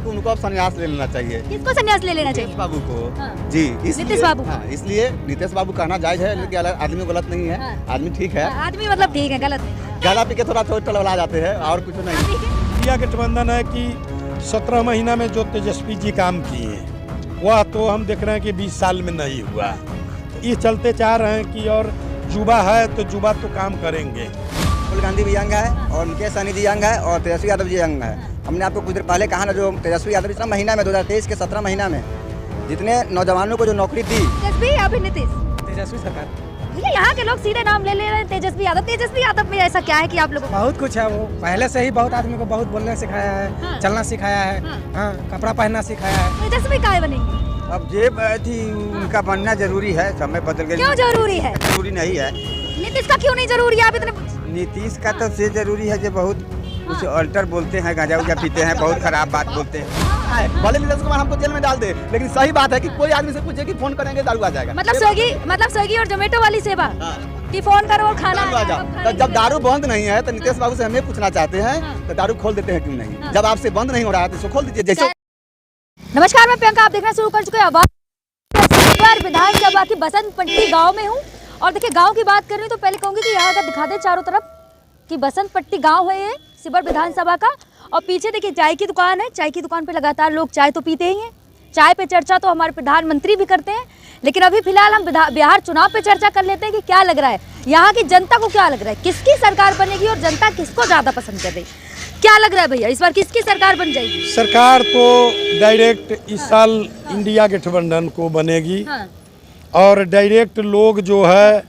कि उनको अब संन्यास ले लेना चाहिए। किसको संन्यास ले लेना चाहिए? नीतीश बाबू को। हाँ। जी, नीतीश बाबू। हाँ, इसलिए नीतीश बाबू कहना जायज है, लेकिन आदमी गलत नहीं है। हाँ। आदमी ठीक है, आदमी मतलब ठीक है, गलत नहीं। गाला पी के थोड़ा टलवला जाते हैं और कुछ नहीं। इंडिया गठबंधन है कि 17 महीना में जो तेजस्वी जी काम किए वह तो हम देख रहे हैं कि 20 साल में नहीं हुआ। तो इस चलते चाह रहे हैं कि और युवा है तो युवा तो काम करेंगे। राहुल गांधी भी यंग है और मुकेश सहनी जी यंग है और तेजस्वी यादव जी यंग है। हमने आपको कुछ देर पहले कहा ना, जो तेजस्वी यादव इस महीना में 2023 के 17 महीना में जितने नौजवानों को जो नौकरी दी। तेजस्वी या फिर नीतीश? तेजस्वी सरकार। भैया यहाँ के लोग सीधे नाम ले रहे हैं तेजस्वी यादव। तेजस्वी यादव में ऐसा क्या है कि आप लोगों को? बहुत कुछ है, वो पहले से ही बहुत आदमी को बहुत बोलना सिखाया है। हाँ। चलना सिखाया है। हाँ। हाँ, कपड़ा पहनना सिखाया है। तेजस्वी काहे बनेंगे? अब ये थी उनका बनना जरूरी है, समय बदल गया। क्यों जरूरी है? जरूरी नहीं है। नीतीश का क्यों नहीं जरूरी है? आप इतने नीतीश का तो से जरूरी है, जो बहुत कुछ अल्टर बोलते हैं, गांजा उजा पीते हैं, बहुत खराब बात बोलते हैं। भले नीतीश कुमार हमको जेल में डाल दे, लेकिन सही बात है कि कोई आदमी से पूछे कि फोन करेंगे दारू आ जाएगा। मतलब स्विगी और जोमेटो वाली सेवा कि फोन करो और खाना दारू आ जाओ। तो जब दारू बंद नहीं है तो नीतीश बाबू से हमें पूछना चाहते हैं तो दारू खोल देते हैं क्यों नहीं? जब आपसे बंद नहीं हो रहा है तो इसको खोल दीजिए। जैसे नमस्कार, मैं प्रियंका, आप देखना शुरू कर चुके हैं आवाज विधानसभा की बसंत पट्टी गांव में हूं। और देखिए, गांव की बात कर रही हूं तो पहले कहूंगी कि यहाँ का दिखा दे चारों तरफ कि बसंत पट्टी गांव है ये सिबर विधानसभा का। और पीछे देखिए चाय की दुकान है। चाय की दुकान पे लगातार लोग चाय तो पीते ही हैं। चाय पे चर्चा तो हमारे प्रधानमंत्री भी करते हैं, लेकिन अभी फिलहाल हम बिहार चुनाव पे चर्चा कर लेते हैं कि क्या लग रहा है यहाँ की जनता को, क्या लग रहा है किसकी सरकार बनेगी और जनता किसको ज़्यादा पसंद कर रही है। क्या लग रहा है भैया, इस बार किसकी सरकार बन जाएगी? सरकार तो डायरेक्ट इस साल इंडिया गठबंधन को बनेगी। हाँ। और डायरेक्ट लोग जो है,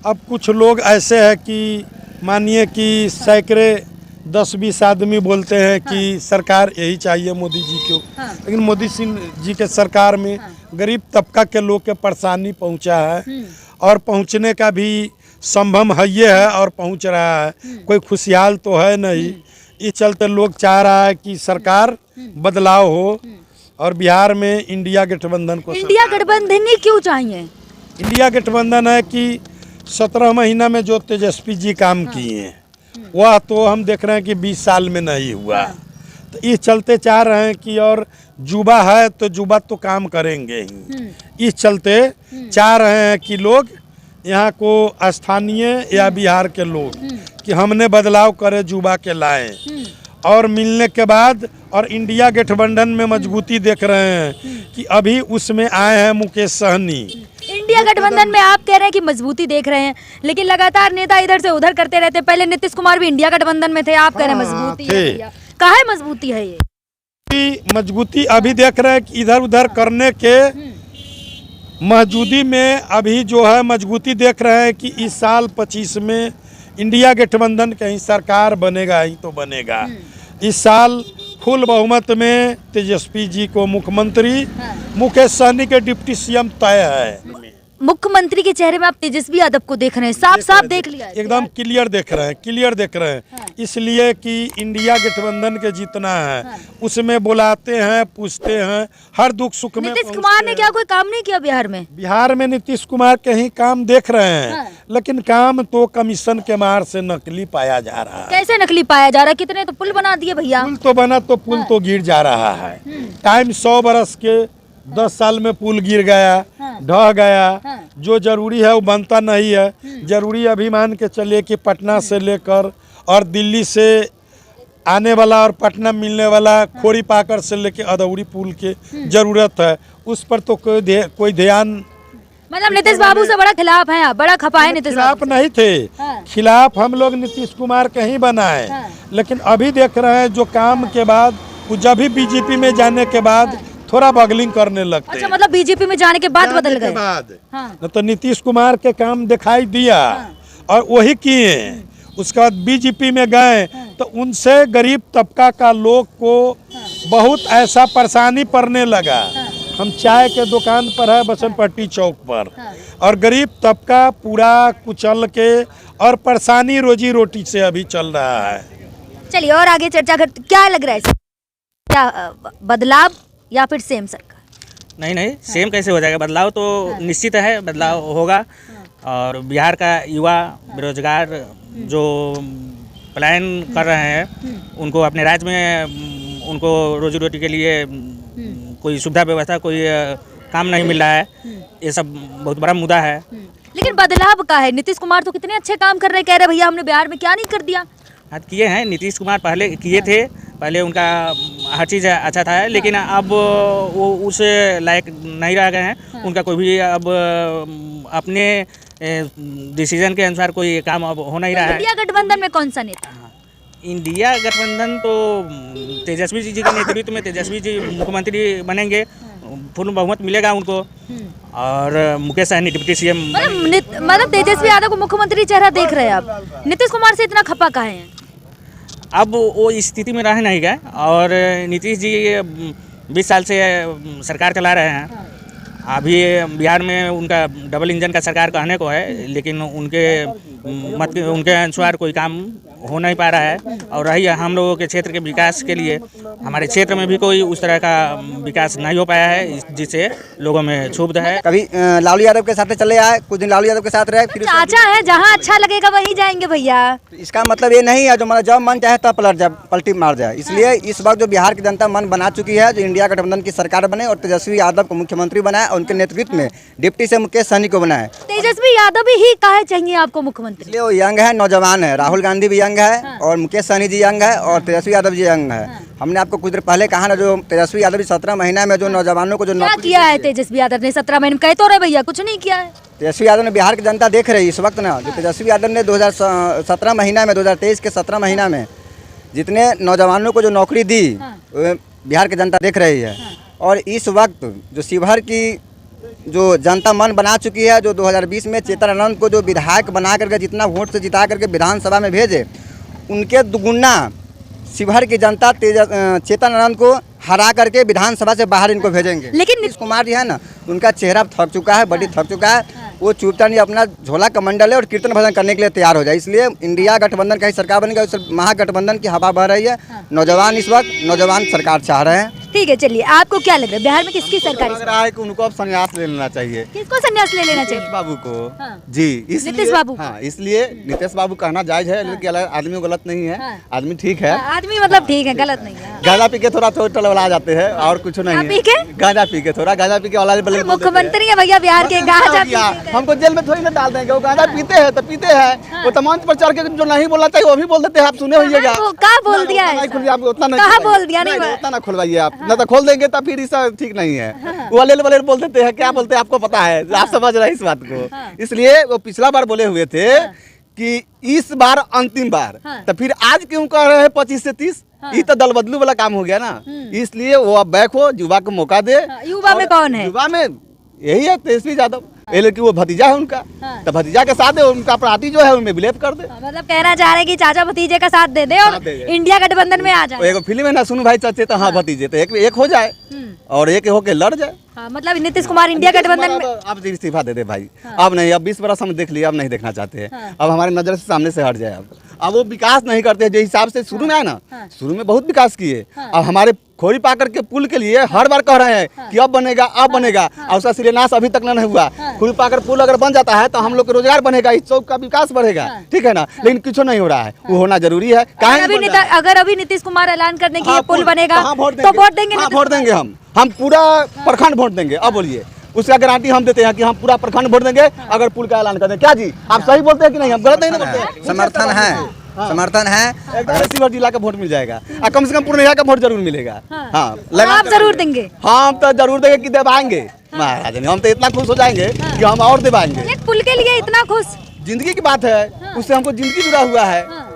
अब कुछ लोग ऐसे हैं कि मानिए कि सैकड़े 10-20 आदमी बोलते हैं कि सरकार यही चाहिए मोदी जी को। हाँ। लेकिन मोदी सिंह जी के सरकार में गरीब तबका के लोग के परेशानी पहुंचा है और पहुंचने का भी संभव है ये है और पहुंच रहा है। कोई खुशहाल तो है नहीं। इस चलते लोग चाह रहा है कि सरकार बदलाव हो और बिहार में इंडिया गठबंधन को। इंडिया गठबंधन ही क्यों चाहिए? इंडिया गठबंधन है कि 17 महीना में जो तेजस्वी जी काम किए वह तो हम देख रहे हैं कि 20 साल में नहीं हुआ। तो इस चलते चाह रहे हैं कि और युवा है तो युवा तो काम करेंगे ही। इस चलते चाह रहे हैं कि लोग यहाँ को स्थानीय या बिहार के लोग कि हमने बदलाव करे, युवा के लाएं। और मिलने के बाद और इंडिया गठबंधन में मजबूती देख रहे हैं कि अभी उसमें आए हैं मुकेश सहनी। इंडिया गठबंधन में आप कह रहे हैं कि मजबूती देख रहे हैं, लेकिन लगातार नेता इधर से उधर करते रहते। पहले नीतीश कुमार भी इंडिया गठबंधन में थे, आप कह रहे हैं मजबूती है। कहाँ है मजबूती है ये? मजबूती अभी देख रहे हैं कि इधर उधर करने के मौजूदी में अभी जो है मजबूती देख रहे हैं कि इस साल 25 में इंडिया गठबंधन कहीं सरकार बनेगा ही तो बनेगा। इस साल फुल बहुमत में तेजस्वी जी को मुख्यमंत्री, मुकेश सहनी के डिप्टी सीएम तय है। मुख्यमंत्री के चेहरे में आप तेजस्वी यादव को देख रहे हैं, साफ साफ देख लिया है। एकदम क्लियर देख रहे हैं, क्लियर देख रहे हैं। हाँ। इसलिए कि इंडिया गठबंधन के जितना है उसमें बुलाते हैं, पूछते हैं, हर दुख सुख में। नीतीश कुमार ने क्या कोई काम नहीं किया बिहार में? बिहार में नीतीश कुमार कहीं काम देख रहे हैं, लेकिन काम तो कमीशन के मार से नकली पाया जा रहा है। कैसे नकली पाया जा रहा है? कितने तो पुल बना दिए भैया। पुल तो बना तो पुल तो गिर जा रहा है। टाइम 100 बरस के 10 साल में पुल गिर गया, ढह गया। जो जरूरी है वो बनता नहीं है। जरूरी अभी मान के चलिए कि पटना से लेकर और दिल्ली से आने वाला और पटना मिलने वाला खोरी पाकर से लेकर अदौरी पुल के जरूरत है। उस पर तो कोई ध्यान। मतलब नीतीश बाबू से बड़ा खिलाफ है, बड़ा खपा है नीतीश खिलाफ नहीं थे। खिलाफ हम लोग नीतीश कुमार के ही बनाए, लेकिन अभी देख रहे हैं जो काम के बाद, जब भी बीजेपी में जाने के बाद थोड़ा बगलिंग करने लगते। अच्छा, मतलब बीजेपी में जाने के बाद बदल गए। न तो नीतीश कुमार के काम दिखाई दिया और वही किए। उसके बाद बीजेपी में गए तो उनसे गरीब तबका का लोग को बहुत ऐसा परेशानी पड़ने लगा। हम चाय के दुकान पर है बसंत पट्टी चौक पर, और गरीब तबका पूरा कुचल के और परेशानी रोजी रोटी से अभी चल रहा है। चलिए और आगे चर्चा करते। क्या लग रहा है, क्या बदलाव या फिर सेम सरकार? नहीं, सेम कैसे हो जाएगा? बदलाव तो निश्चित है, बदलाव होगा। और बिहार का युवा बेरोजगार जो प्लान कर रहे हैं उनको अपने राज्य में उनको रोजी रोटी के लिए कोई सुविधा व्यवस्था कोई काम नहीं मिल रहा है। ये सब बहुत बड़ा मुद्दा है। लेकिन बदलाव का है, नीतीश कुमार तो कितने अच्छे काम कर रहे हैं, कह रहे भैया हमने बिहार में क्या नहीं कर दिया। हाँ किए हैं, नीतीश कुमार पहले किए थे, पहले उनका हर चीज़ अच्छा था, लेकिन अब वो उस लायक नहीं रह गए हैं। उनका कोई भी अब अपने डिसीजन के अनुसार कोई काम अब हो नहीं रहा है। इंडिया गठबंधन में कौन सा नेता? इंडिया गठबंधन तो तेजस्वी जी के नेतृत्व में तेजस्वी जी मुख्यमंत्री बनेंगे, पूर्ण बहुमत मिलेगा उनको, और मुकेश सहनी डिप्टी सीएम। मतलब तेजस्वी यादव को मुख्यमंत्री चेहरा देख रहे हैं आप, नीतीश कुमार से इतना खपा काहे हैं? अब वो इस स्थिति में रह नहीं गए, और नीतीश जी 20 साल से सरकार चला रहे हैं। अभी बिहार में उनका डबल इंजन का सरकार कहने को है, लेकिन उनके अनुसार कोई काम हो नहीं पा रहा है। और रही हम लोगों के क्षेत्र के विकास के लिए, हमारे क्षेत्र में भी कोई उस तरह का विकास नहीं हो पाया है, जिससे लोगों में क्षुब्ध है। कभी लालू यादव के साथ चले आए, कुछ दिन लालू यादव के साथ रहे, फिर चाचा है, जहाँ अच्छा लगेगा वहीं जाएंगे भैया। इसका मतलब ये नहीं है जो मतलब जब मन चाहे तब पलटी मार जाए। इसलिए इस वक्त जो बिहार की जनता मन बना चुकी है, जो इंडिया गठबंधन की सरकार बने और तेजस्वी यादव को मुख्यमंत्री बनाए और उनके नेतृत्व में डिप्टी से मुकेश सहनी को बनाए। तेजस्वी यादव ही काहे चाहिए आपको मुख्यमंत्री? इसलिए वो यंग है, नौजवान है। राहुल गांधी भी यंग है और मुकेश सहनी जी यंग है और तेजस्वी यादव जी यंग है। हमने आपको कुछ देर पहले कहा ना, जो तेजस्वी यादव 17 महीना में जो नौजवानों को जो क्या किया है तेजस्वी यादव ने 17 महीने में? कह तो रहे भैया कुछ नहीं किया है। तेजस्वी यादव ने बिहार की जनता देख रही है इस वक्त ना, जो तेजस्वी यादव ने 2017 महीना में 2023 के 17 महीना में जितने नौजवानों को जो नौकरी दी, बिहार की जनता देख रही है। और इस वक्त जो शिवहर की जो जनता मन बना चुकी है, जो 2020 में चेतनानंद को जो विधायक बना करके जितना वोट से जिता करके विधानसभा में भेजे, उनके दुगुना शिवहर की जनता चेतनानंद को हरा करके विधानसभा से बाहर इनको भेजेंगे। लेकिन नीतीश कुमार जी है ना, उनका चेहरा थक चुका है, बॉडी थक चुका है। वो चुपता नहीं, अपना झोला कमंडल है और कीर्तन भजन करने के लिए तैयार हो जाए। इसलिए इंडिया गठबंधन का ही सरकार बनेगा, उस महागठबंधन की हवा बह रही है। नौजवान इस वक्त नौजवान सरकार चाह रहे हैं। ठीक है, चलिए आपको क्या लग रहा है बिहार में किसकी सरकार? लग रहा है कि उनको अब संन्यास ले लेना चाहिए। किसको संन्यास ले लेना चाहिए? नीतीश बाबू को। हाँ। जी, नीतीश बाबू। हाँ, इसलिए नीतीश बाबू कहना जायज है, लेकिन आदमी गलत नहीं है। आदमी ठीक है, आदमी मतलब ठीक है, गलत नहीं है। गांजा पी के थोड़ा टलवला जाते हैं और कुछ नहीं है। पी के? गांजा पी के थोड़ा गांजा पी के वाला मुख्यमंत्री है भैया बिहार के, गांजा पी के। हमको जेल में थोड़ी ना डाल देंगे। वो गांजा पीते हैं तो पीते हैं, वो तो मंच पर चढ़ के जो नहीं बोलना चाहिए वो भी बोल देते हैं। आप सुने होइएगा। कहाँ बोल दिया है? कहाँ बोल दिया? नहीं उतना ना खुलवाइए आप, ना तो खोल देंगे तो फिर इसका ठीक नहीं है। वो वाले बोल देते हैं, क्या बोलते हैं आपको पता है, आप समझ रहे हैं इस बात को। इसलिए वो पिछला बार बोले हुए थे कि इस बार अंतिम बार, तो फिर आज क्यों कह रहे हैं 25 से 30? ये तो दल बदलू वाला काम हो गया ना। इसलिए वो अब बैक हो, युवा को मौका दे। युवा में कौन है? युवा में यही है तेजस्वी यादव, लेकिन वो भतीजा है उनका, तो भतीजा के साथ उनका पार्टी जो है उनमें विलेप कर दे। मतलब कहना चाह रहे हैं कि चाचा भतीजे का साथ दे दे और इंडिया गठबंधन में आ जाए। एक फिल्म है ना, सुन भाई चाचे तो हाँ भतीजे, तो एक हो जाए और एक होके लड़ जाए। मतलब नीतीश कुमार इंडिया गठबंधन में आप इस्तीफा दे दे भाई। अब नहीं, अब 20 बरस हम देख लिया, अब नहीं देखना चाहते हैं। अब हमारी नजर से सामने से हट जाए। अब वो विकास नहीं करते हैं जो हिसाब से शुरू में है ना। शुरू में बहुत विकास किए। अब हमारे खोरी पाकर के पुल के लिए हर बार कह रहे हैं कि अब बनेगा, अब बनेगा, और उसका शिलान्यास अभी तक नहीं हुआ। खोरी पाकर पुल अगर बन जाता है तो हम लोग के रोजगार बनेगा, इस चौक का विकास बढ़ेगा, ठीक है ना। लेकिन कुछ नहीं हो रहा है, वो होना जरूरी है। अगर अभी नीतीश कुमार ऐलान कर दें कि ये पुल बनेगा तो वोट देंगे? वोट देंगे हम पूरा प्रखंड वोट देंगे। अब बोलिए, उसका गारंटी हम देते हैं कि हम पूरा प्रखंड वोट देंगे अगर पुल का ऐलान कर दें। क्या जी, आप सही बोलते हैं कि नहीं? हम गलत नहीं बोलते? समर्थन है, समर्थन है। शिवहर जिला का वोट मिल जाएगा और कम से कम पूर्णिया का वोट जरूर मिलेगा। हाँ, आप जरूर देंगे? हम तो जरूर देंगे कि दबाएंगे महाराज ने। हम तो इतना खुश हो जाएंगे कि हम और दबाएंगे। पुल के लिए इतना खुश? जिंदगी की बात है, उससे हमको जिंदगी जुड़ा हुआ है।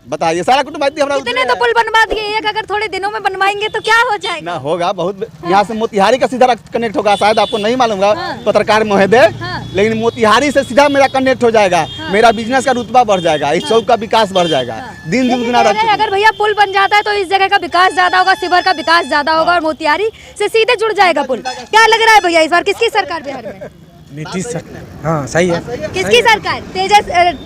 बताइए, सारा कुटुंब इतने तो पुल बनवा दिए, एक अगर थोड़े दिनों में बनवाएंगे तो क्या हो जाएगा? ना होगा बहुत। यहाँ से मोतिहारी का सीधा कनेक्ट होगा, शायद आपको नहीं मालूम होगा पत्रकार महोदय, लेकिन मोतिहारी से सीधा मेरा कनेक्ट हो जाएगा। मेरा बिजनेस का रुतबा बढ़ जाएगा, इस चौक का विकास बढ़ जाएगा, दिन दुगना। अगर भैया पुल बन जाता है तो इस जगह का विकास ज्यादा होगा, शिवहर का विकास ज्यादा होगा और मोतिहारी से सीधे जुड़ जाएगा पुल। क्या लग रहा है भैया इस बार किसकी सरकार बिहार में? नीतीश सरकार। हाँ सही है। किसकी सरकार?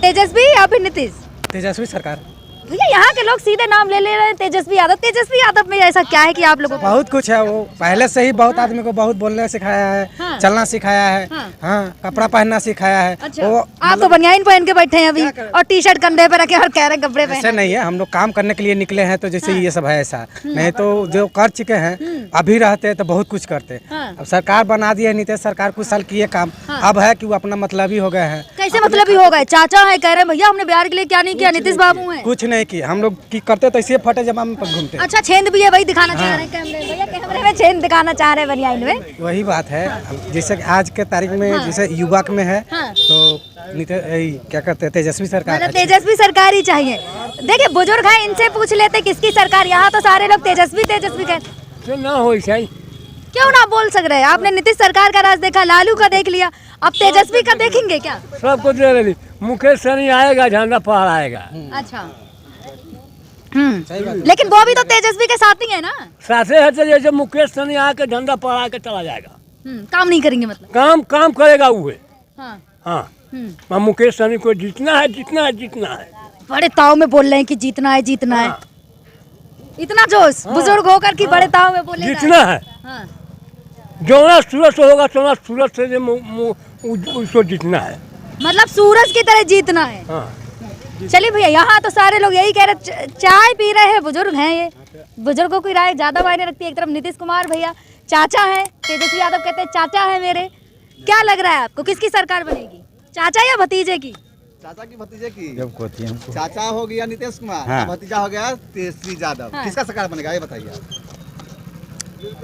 तेजस्वी या फिर नीतीश? तेजस्वी सरकार। भैया यहाँ के लोग सीधे नाम ले रहे हैं तेजस्वी यादव। तेजस्वी यादव में ऐसा क्या है कि आप लोगों को? बहुत कुछ है, वो पहले से ही बहुत आदमी को बहुत बोलने सिखाया है, हाँ। चलना सिखाया है, हाँ, कपड़ा पहनना सिखाया है। अच्छा, वो आप तो बनियान पहन के बैठे हैं अभी और टी शर्ट कंधे पे रखे और कह रहे हैं कपड़े ऐसे पहने। नहीं है, हम लोग काम करने के लिए निकले हैं तो जैसे ये सब है ऐसा नहीं तो जो कर चुके हैं अभी रहते तो बहुत कुछ करते। हाँ। अब सरकार बना दी है, नीतीश सरकार कुछ साल किए काम, अब है कि वो अपना मतलब ही हो गए हैं। कैसे मतलब ही हो गए? चाचा है कह रहे हैं भैया हमने बिहार के लिए क्या नहीं किया, नीतीश बाबू हैं। कुछ नहीं किया, हम लोग की करते तो इसे फटे जमा में घूमते। अच्छा, छेंद भी है वही दिखाना चाह रहे हैं कैमरे में। भैया कैमरे में छेंद दिखाना चाह रहे हैं बनियान में। वही बात है, अब जैसे कि आज के तारीख में जैसे युवा में है हाँ। तो क्या करते हैं तेजस्वी सरकार। मतलब तेजस्वी सरकार ही चाहिए। देखिए बुजुर्ग है, इनसे पूछ लेते किसकी सरकार। यहाँ तो सारे लोग तेजस्वी तेजस्वी कहते। ना हो सही, क्यों ना बोल सक रहे हैं? आपने नीतीश सरकार का राज देखा, लालू का देख लिया, अब तेजस्वी का देखेंगे क्या? सबको दे रही। मुकेश सहनी आएगा, झंडा फहराएगा। अच्छा, लेकिन वो भी तो तेजस्वी के साथ ही है ना। साथे है तो जैसे मुकेश सहनी आके झंडा फहरा के चला जाएगा। काम नहीं करेंगे मतलब। काम करेगा वो। हाँ। हाँ, मुकेश सहनी को जीतना है, जीतना है, जीतना है। बड़े ताव में बोल रहे हैं कि जीतना है, जीतना है। इतना जोश बुजुर्ग होकर कि बड़े ताव में बोले जीतना है। हाँ। जोना सूरज से होगा सोना सूरज से उसको जीतना है। मतलब सूरज की तरह जीतना है। हाँ। चलिए भैया, यहाँ तो सारे लोग यही कह रहे, चाय पी रहे हैं, बुजुर्ग हैं ये। बुजुर्गों की राय ज्यादा मायने रखती है। एक तरफ नीतीश कुमार भैया चाचा है, तेजस्वी यादव कहते हैं चाचा है मेरे। क्या लग रहा है आपको, किसकी सरकार बनेगी, चाचा या भतीजे की? चाचा की भतीजे की। जब होती है हमको। चाचा हो गया नीतीश कुमार, हाँ। भतीजा हो गया तेजस्वी यादव। हाँ। किसका सरकार बनेगा ये बताइए?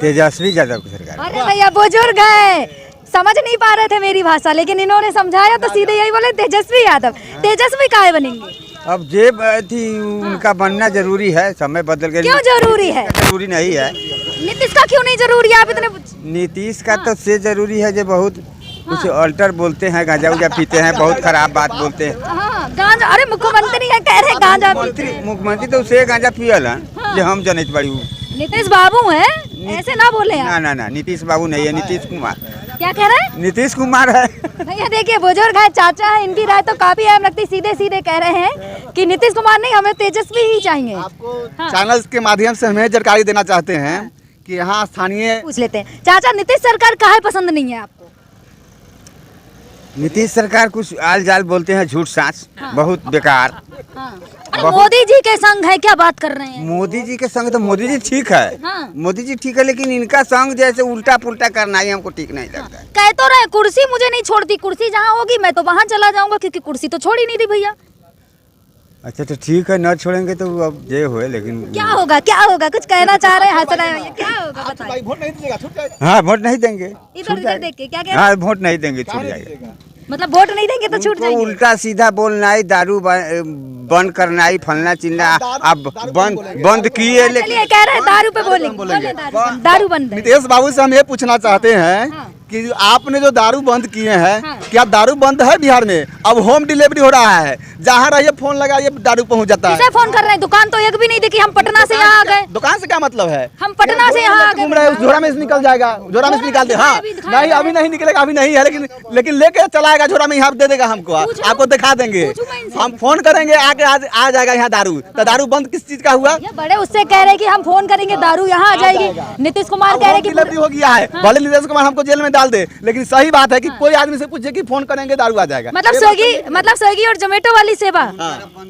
तेजस्वी यादव की सरकार। अरे भैया बुजुर्ग है, समझ नहीं पा रहे थे मेरी भाषा, लेकिन इन्होंने समझाया तो सीधे यही बोले तेजस्वी यादव। तेजस्वी काहे बनेंगे? अब जे थी उनका बनना जरूरी है, समय बदल गया। क्यों जरूरी है? जरूरी नहीं है। नीतीश का क्यों नहीं जरूरी है? आप इतने नीतीश का तो से जरूरी है जो बहुत कुछ अल्टर बोलते हैं, गांजा उजा पीते हैं, बहुत खराब बात बोलते हैं। हाँ, गांजा। अरे मुख्यमंत्री है कह रहे गांजा पीते। मुख्यमंत्री तो उसे गांजा पियल है जो हम जनित बड़ी। नीतीश बाबू हैं, ऐसे ना बोले आप। ना नीतीश बाबू नहीं है, नीतीश कुमार। क्या कह रहे हैं? नीतीश कुमार है। भैया देखिए बुजुर्ग है, चाचा है, इनकी राय तो काफी अहम लगती। सीधे सीधे कह रहे हैं कि नीतीश कुमार नहीं, हमें तेजस्वी ही चाहिए। आपको चैनल के माध्यम से हमें जानकारी देना चाहते हैं कि यहाँ स्थानीय पूछ लेते हैं, चाचा नीतीश सरकार काहे पसंद नहीं है आपको? नीतीश सरकार कुछ आल जाल बोलते हैं, झूठ सांस, बहुत बेकार। अरे मोदी जी के संग है, क्या बात कर रहे हैं? मोदी जी के संग तो मोदी जी ठीक है। हाँ। मोदी जी ठीक है, लेकिन इनका संग जैसे उल्टा पुल्टा करना ही हमको ठीक नहीं लगता है। कह तो रहे कुर्सी मुझे नहीं छोड़ती, कुर्सी जहाँ होगी मैं तो वहाँ चला जाऊंगा, क्योंकि कुर्सी तो छोड़ ही नहीं रही भैया। अच्छा तो ठीक है, न छोड़ेंगे तो अब ये हुए, लेकिन क्या होगा, क्या होगा? कुछ कहना चाह रहे हैं, हंस रहे हैं भैया, क्या होगा बताइए? वोट नहीं दीजिएगा, छूट जाएगा। हाँ वोट नहीं देंगे। इधर उधर देख के क्या कह रहे हैं? हाँ वोट नहीं देंगे, छूट जाएगा। मतलब वोट नहीं देंगे तो छूट उनको जाएंगे? उल्टा सीधा बोलना ही, दारू बंद करना ही, फलना चिलना। अब बंद किए, लेकिन चलिए कह रहे हैं दारू पे बोलेंगे। दारू बंद है। नीतीश बाबू से हम ये पूछना चाहते हैं कि आपने जो दारू बंद किए हैं, क्या दारू बंद है बिहार में? अब होम डिलीवरी हो रहा है, जहाँ रहिए फोन लगाइए दारू पहुँच जाता है। किसे फोन कर रहे हैं? दुकान तो एक भी नहीं देखी, हम पटना से यहाँ आ गए। दुकान से क्या मतलब है? हम पटना से यहाँ आ गए। घूम रहे हैं, झोरा में से निकल जाएगा, झोरा में से निकाल दे। हाँ नहीं, अभी नहीं निकलेगा, अभी नहीं है, लेकिन लेके चलाएगा झोरा में, यहाँ दे देगा हमको, आपको दिखा देंगे। हम फोन करेंगे, आके आ जाएगा यहाँ दारू। तो दारू बंद किस चीज का हुआ? ये बड़े उससे कह रहे हैं कि हम फोन करेंगे दारू यहाँ आ जाएगी। नीतीश कुमार कह रहे हैं कि डिलीवरी हो गया है, भले नीतीश कुमार हमको जेल में डाल दे, लेकिन सही बात है कि कोई आदमी से पूछे कि फोन करेंगे दारू आ जाएगा। मतलब स्विगी और जोमेटो वाली सेवा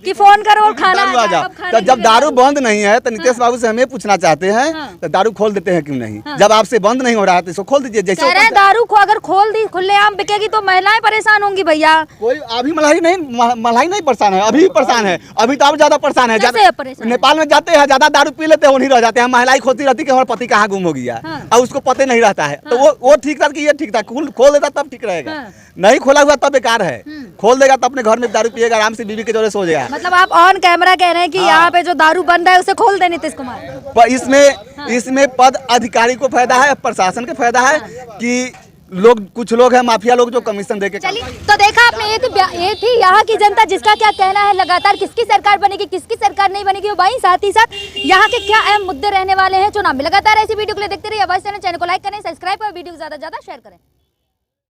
कि फोन करो और खाना दारू आ जा। तो जब दारू बंद नहीं है तो नीतीश बाबू से हमें पूछना चाहते हैं, तो दारू खोल देते हैं क्यों नहीं? जब आपसे बंद नहीं हो रहा है तो इसको खोल दीजिए। जैसे कह रहे हैं दारू को अगर खोल दी, खुलेआम बिकेगी तो महिलाएं परेशान होंगी भैया। कोई अभी मलाई नहीं परेशान है, अभी परेशान है, अभी तो और ज्यादा परेशान है। कैसे परेशान? नेपाल में जाते हैं, ज्यादा दारू पी लेते हैं, वहीं रह जाते हैं। महिलाएं खोती रहती कि हमारा पति कहाँ गुम हो गया, और उसको पता नहीं रहता है। तो वो ठीक था कि ये ठीक था, खोल देता तब ठीक रहेगा। नहीं खोला हुआ तब बेकार है। खोल देगा तो अपने घर में दारू पिएगा, आराम से बीवी के जोड़े सो जाएगा। मतलब आप ऑन कैमरा कह रहे हैं कि यहाँ पे जो दारू बंद है उसे खोल दे नीतीश कुमार। पर इसमें पद अधिकारी को फायदा है, प्रशासन को फायदा है कि कुछ लोग हैं माफिया लोग जो कमीशन देके। चलिए तो देखा आपने, ये थी यहाँ की जनता, जिसका क्या कहना है लगातार किसकी सरकार बनेगी, किसकी सरकार नहीं बनेगी। वहीं साथ ही साथ यहाँ के क्या अहम मुद्दे रहने वाले हैं चुनाव में। लगातार ऐसी वीडियो के लिए देखते रहिए आवाज चैनल को लाइक करें, सब्सक्राइब करें, वीडियो को ज्यादा से ज्यादा शेयर करें।